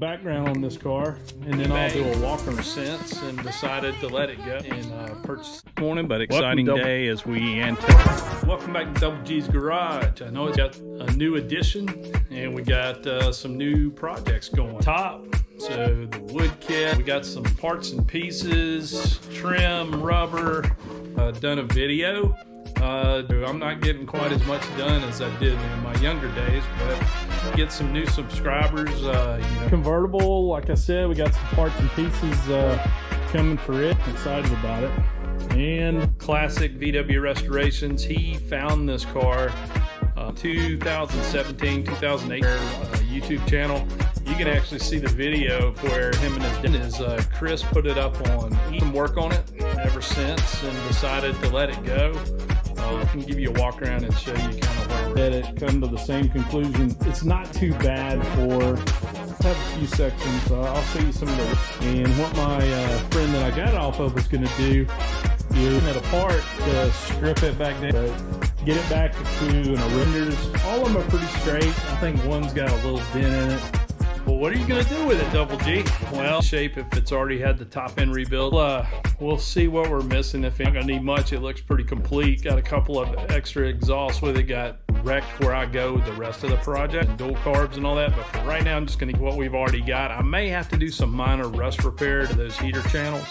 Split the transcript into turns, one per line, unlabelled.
background on this car, and then I'll do a walk-around.
Since and decided to let it go and purchase this morning, but exciting day as we enter. Welcome back to Double G's Garage. I know it's got a new addition, and we got some new projects going. Top, so the wood kit, we got some parts and pieces, trim, rubber, done a video. I'm not getting quite as much done as I did in my younger days, but get some new subscribers.
Convertible, like I said, we got some parts and pieces coming for it. Excited about it. And
Classic VW Restorations. He found this car 2017, 2008 YouTube channel. You can actually see the video of where him and his Chris put it up on. He did some work on it ever since and decided to let it go. I can give you a walk around and show you kind of where we're
at it. Come to the same conclusion. It's not too bad for have a few sections. I'll show you some of the. And what my friend that I got it off of was going to do is it apart to strip it back down, get it back to renders. All of them are pretty straight. I think one's got a little dent in it.
Well, what are you going to do with it, Double G? Well, shape if it's already had the top end rebuild. We'll see what we're missing. If it's not going to need much, it looks pretty complete. Got a couple of extra exhausts with it. Got wrecked where I go with the rest of the project. And dual carbs and all that. But for right now, I'm just going to do what we've already got. I may have to do some minor rust repair to those heater channels.